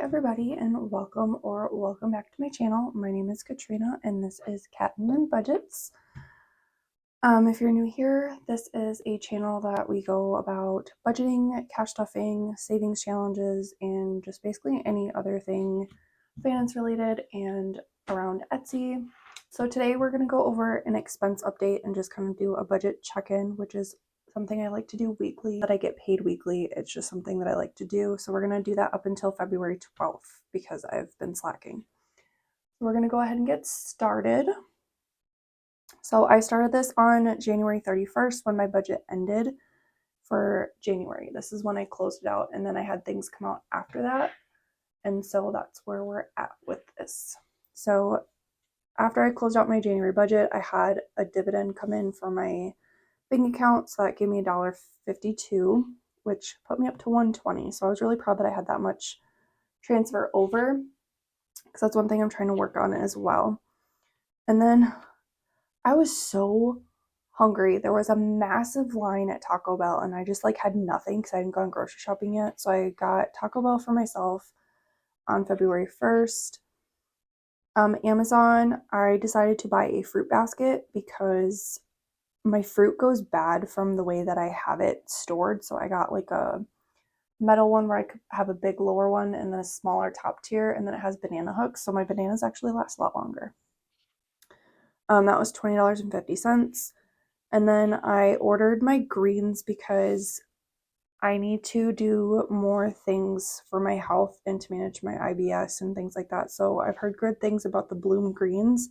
everybody, and welcome back to my channel. My name is Katrina and this is Cat and Budgets. If you're new here, this is a channel that we go about budgeting, cash stuffing, savings challenges, and just basically any other thing finance related and around Etsy. So today we're going to go over an expense update and just kind of do a budget check-in, which is something I like to do weekly, that I get paid weekly. It's just something that I like to do. So we're going to do that up until February 12th because I've been slacking. So we're going to go ahead and get started. So I started this on January 31st when my budget ended for January. This is when I closed it out, and then I had things come out after that. And so that's where we're at with this. So after I closed out my January budget, I had a dividend come in for my bank account, so that gave me $1.52, which put me up to $120. So I was really proud that I had that much transfer over, because that's one thing I'm trying to work on as well. And then I was so hungry. There was a massive line at Taco Bell, and I just had nothing because I hadn't gone grocery shopping yet. So I got Taco Bell for myself on February 1st. Amazon, I decided to buy a fruit basket because my fruit goes bad from the way that I have it stored. So I got a metal one where I could have a big lower one and then a smaller top tier, and then it has banana hooks, so my bananas actually last a lot longer. That was $20.50. And then I ordered my greens because I need to do more things for my health and to manage my IBS and things like that. So I've heard good things about the Bloom greens.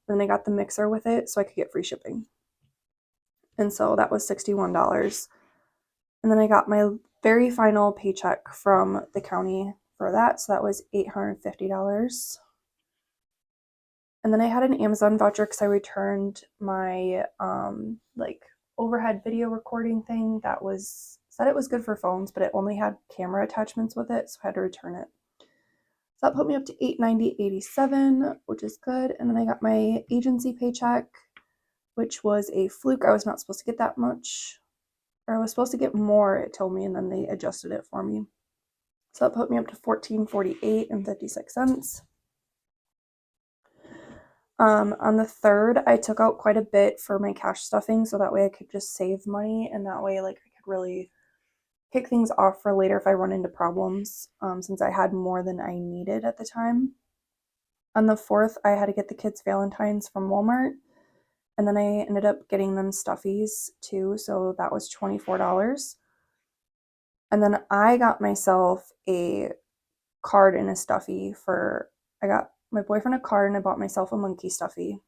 Then I got the mixer with it so I could get free shipping. And so that was $61. And then I got my very final paycheck from the county for that. So that was $850. And then I had an Amazon voucher because I returned my overhead video recording thing that said it was good for phones, but it only had camera attachments with it, so I had to return it. So that put me up to $890.87, which is good. And then I got my agency paycheck, which was a fluke. I was not supposed to get that much, or I was supposed to get more, it told me, and then they adjusted it for me. So that put me up to $1448.56. On the 3rd, I took out quite a bit for my cash stuffing, so that way I could just save money, and that way I could really kick things off for later if I run into problems, since I had more than I needed at the time. On the 4th, I had to get the kids Valentine's from Walmart, and then I ended up getting them Stuffies too, so that was $24. And then I got myself a card and a stuffy I got my boyfriend a card and I bought myself a monkey stuffy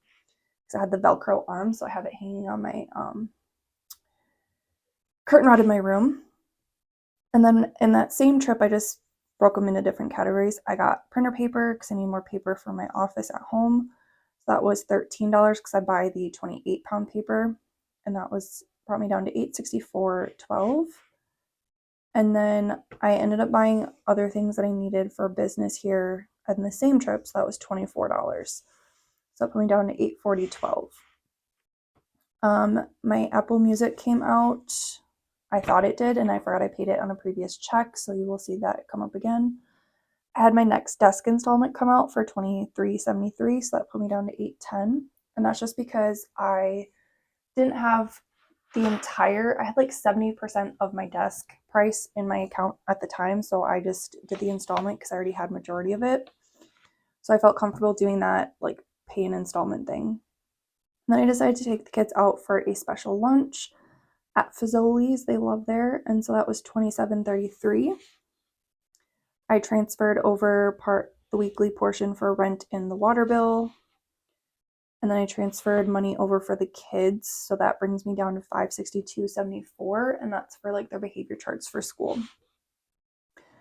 because I had the Velcro arm, so I have it hanging on my curtain rod in my room. And then in that same trip, I just broke them into different categories. I got printer paper because I need more paper for my office at home. So that was $13 because I buy the 28-pound paper, and that brought me down to $864.12. And then I ended up buying other things that I needed for business here in the same trip, so that was $24. So that put me down to $840.12. My Apple Music came out. I thought it did, and I forgot I paid it on a previous check, so you will see that come up again. I had my next desk installment come out for $23.73, so that put me down to $810. And that's just because I didn't have I had 70% of my desk price in my account at the time, so I just did the installment because I already had majority of it. So I felt comfortable doing that, pay an installment thing. And then I decided to take the kids out for a special lunch at Fazoli's. They love there, and so that was $27.33. I transferred over the weekly portion for rent and the water bill. And then I transferred money over for the kids, so that brings me down to $562.74, and that's for their behavior charts for school.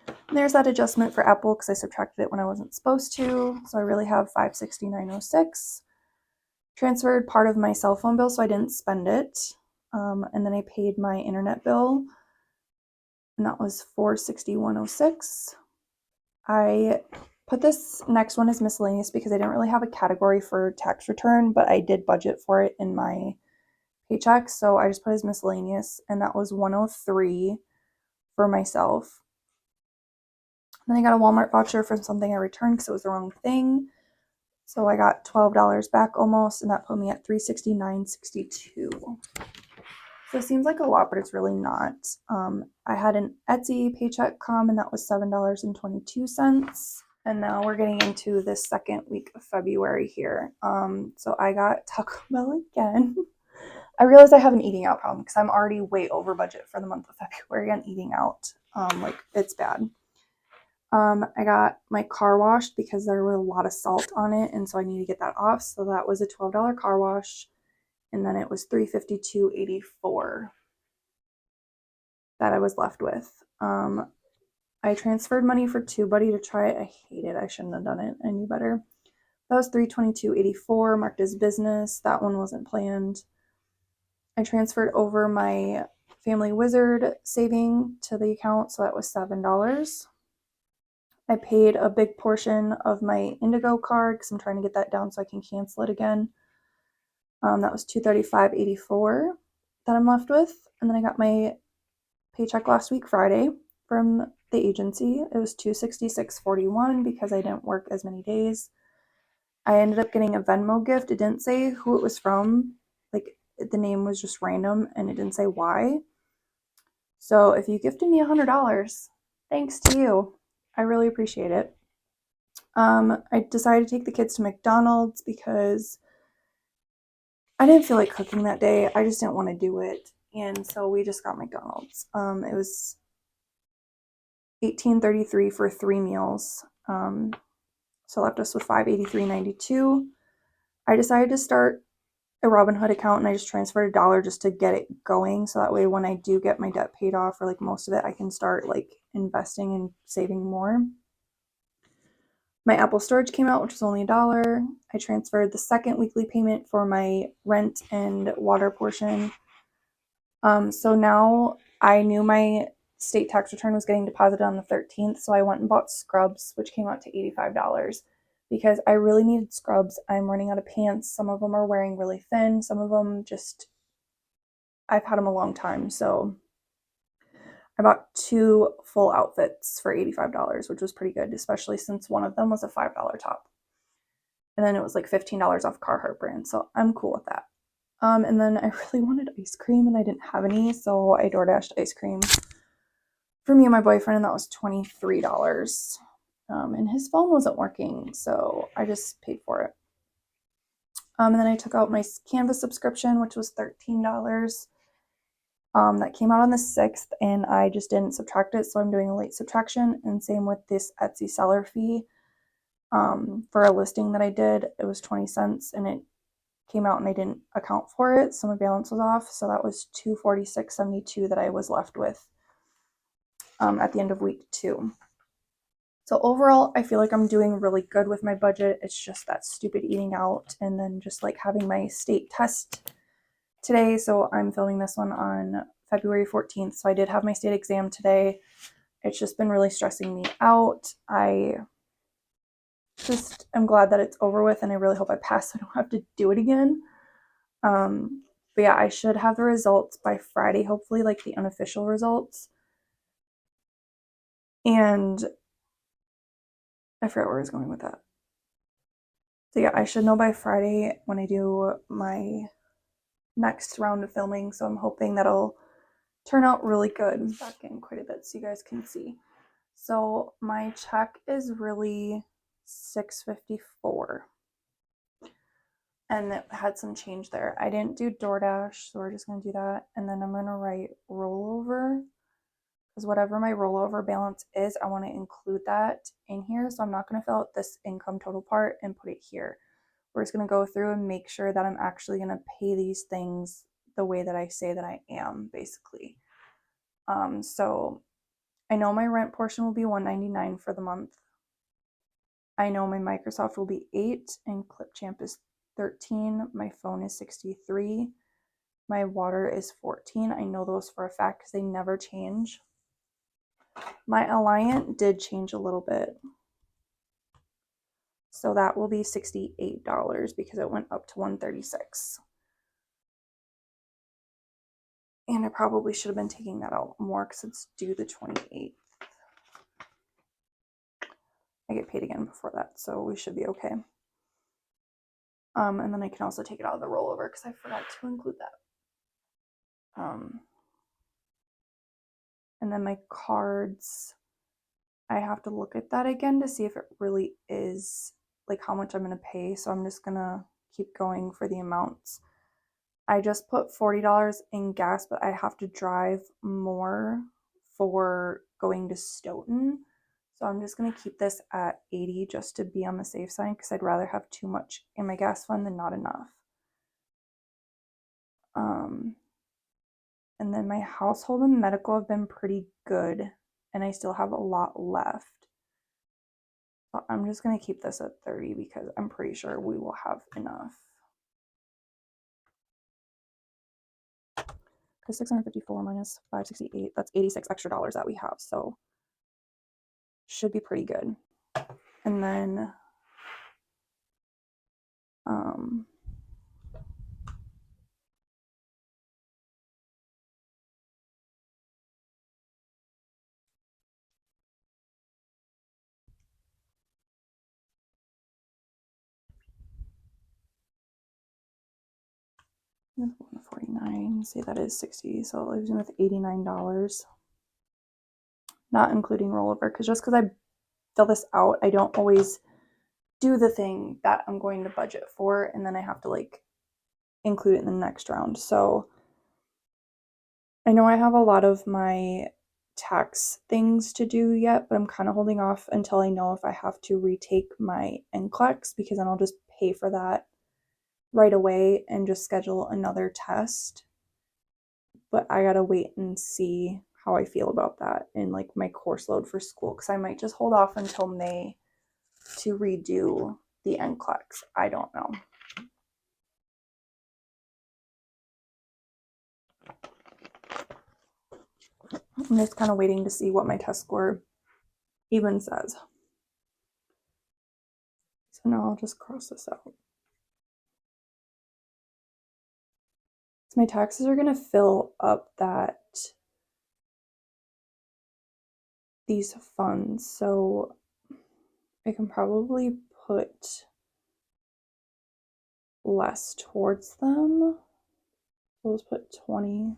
And there's that adjustment for Apple because I subtracted it when I wasn't supposed to, so I really have $569.06. Transferred part of my cell phone bill, so I didn't spend it, and then I paid my internet bill, and that was $461.06. I put this next one as miscellaneous because I didn't really have a category for tax return, but I did budget for it in my paycheck, so I just put as miscellaneous, and that was $103 for myself. Then I got a Walmart voucher from something I returned because it was the wrong thing. So I got $12 back almost, and that put me at $369.62. So it seems like a lot, but it's really not. I had an Etsy paycheck come, and that was $7.22. And now we're getting into the second week of February here. So I got Taco Bell again. I realized I have an eating out problem because I'm already way over budget for the month of February on eating out. Like, it's bad. I got my car washed because there was a lot of salt on it, and so I need to get that off. So that was a $12 car wash, and then it was $352.84 that I was left with. I transferred money for TubeBuddy to try it. I hate it. I shouldn't have done it. I knew better. That was $322.84 marked as business. That one wasn't planned. I transferred over my Family Wizard saving to the account, so that was $7. I paid a big portion of my Indigo card because I'm trying to get that down so I can cancel it again. That was $235.84 that I'm left with. And then I got my paycheck last week, Friday, from the agency. It was $266.41 because I didn't work as many days. I ended up getting a Venmo gift. It didn't say who it was from. Like, the name was just random and it didn't say why. So if you gifted me $100, thanks to you. I really appreciate it. I decided to take the kids to McDonald's because I didn't feel like cooking that day. I just didn't want to do it. And so we just got McDonald's. It was $18.33 for 3 meals. So left us with $583.92. I decided to start a Robinhood account and I just transferred $1 just to get it going. So that way when I do get my debt paid off, or like most of it, I can start like investing and saving more. My Apple storage came out, which was only $1. I transferred the second weekly payment for my rent and water portion. So now I knew my state tax return was getting deposited on the 13th, so I went and bought scrubs, which came out to $85 because I really needed scrubs. I'm running out of pants. Some of them are wearing really thin. Some of them just, I've had them a long time. So I bought 2 full outfits for $85, which was pretty good, especially since one of them was a $5 top. And then it was like $15 off Carhartt brand. So I'm cool with that. And then I really wanted ice cream and I didn't have any, so I DoorDashed ice cream for me and my boyfriend, and that was $23. And his phone wasn't working, so I just paid for it. And then I took out my Canvas subscription, which was $13. That came out on the 6th, and I just didn't subtract it, so I'm doing a late subtraction. And same with this Etsy seller fee. For a listing that I did, it was 20 cents, and it came out and I didn't account for it, so my balance was off. So that was $246.72 that I was left with at the end of week 2. So overall, I feel like I'm doing really good with my budget. It's just that stupid eating out and then just like having my state test today. So I'm filming this one on February 14th. So I did have my state exam today. It's just been really stressing me out. I just am glad that it's over with, and I really hope I pass so I don't have to do it again. But yeah, I should have the results by Friday, hopefully, like the unofficial results. And I forgot where I was going with that. So yeah, I should know by Friday when I do my next round of filming. So I'm hoping that'll turn out really good. Back in quite a bit so you guys can see. So my check is really $654. And it had some change there. I didn't do DoorDash, so we're just going to do that. And then I'm going to write rollover, because whatever my rollover balance is, I want to include that in here. So I'm not going to fill out this income total part and put it here. We're just going to go through and make sure that I'm actually going to pay these things the way that I say that I am, basically. So I know my rent portion will be $199 for the month. I know my Microsoft will be $8 and Clipchamp is $13. My phone is $63. My water is $14. I know those for a fact because they never change. My Alliant did change a little bit. So that will be $68 because it went up to $136. And I probably should have been taking that out more because it's due the 28th. I get paid again before that, so we should be okay. And then I can also take it out of the rollover because I forgot to include that. And then my cards, I have to look at that again to see if it really is like how much I'm going to pay. So I'm just going to keep going for the amounts. I just put $40 in gas, but I have to drive more for going to Stoughton. So I'm just going to keep this at 80 just to be on the safe side because I'd rather have too much in my gas fund than not enough. And then my household and medical have been pretty good, and I still have a lot left. But I'm just going to keep this at 30 because I'm pretty sure we will have enough. Because 654 minus 568, that's 86 extra dollars that we have. So should be pretty good. And then $149, say that is 60, so it leaves me with $89. Not including rollover, because just because I fill this out, I don't always do the thing that I'm going to budget for, and then I have to like include it in the next round. So I know I have a lot of my tax things to do yet, but I'm kind of holding off until I know if I have to retake my NCLEX, because then I'll just pay for that right away and just schedule another test. But I gotta wait and see how I feel about that in like my course load for school, because I might just hold off until May to redo the NCLEX. I don't know. I'm just kind of waiting to see what my test score even says. So now I'll just cross this out. So my taxes are going to fill up these funds. So I can probably put less towards them. So let's put 20.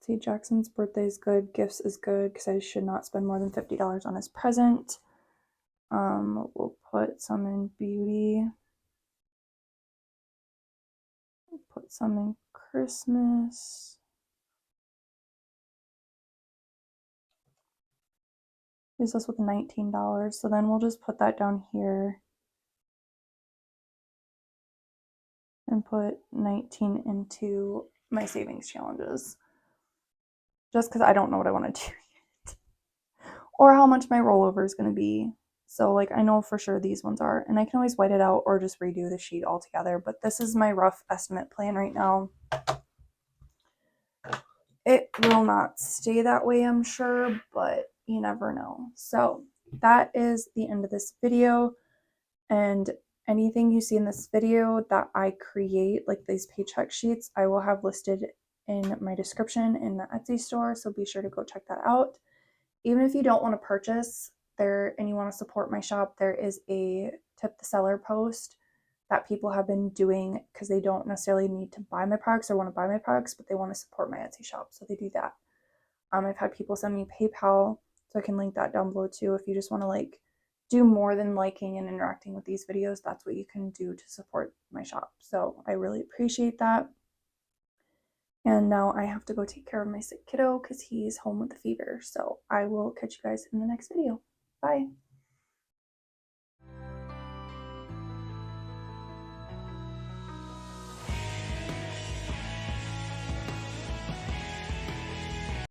See, Jackson's birthday is good. Gifts is good because I should not spend more than $50 on his present. We'll put some in beauty. We'll put some in Christmas. Leaves us with $19. So then we'll just put that down here and put 19 into my savings challenges. Just because I don't know what I want to do yet. Or how much my rollover is going to be. So like I know for sure these ones are, and I can always white it out or just redo the sheet altogether, but this is my rough estimate plan right now. It will not stay that way, I'm sure, but you never know. So that is the end of this video, and anything you see in this video that I create, like these paycheck sheets, I will have listed in my description in the Etsy store, so be sure to go check that out. Even if you don't want to purchase there and you want to support my shop, there is a tip the seller post that people have been doing because they don't necessarily need to buy my products or want to buy my products, but they want to support my Etsy shop, so they do that. I've had people send me PayPal, so I can link that down below too. If you just want to like do more than liking and interacting with these videos, that's what you can do to support my shop. So I really appreciate that. And now I have to go take care of my sick kiddo because he's home with a fever. So I will catch you guys in the next video. Bye.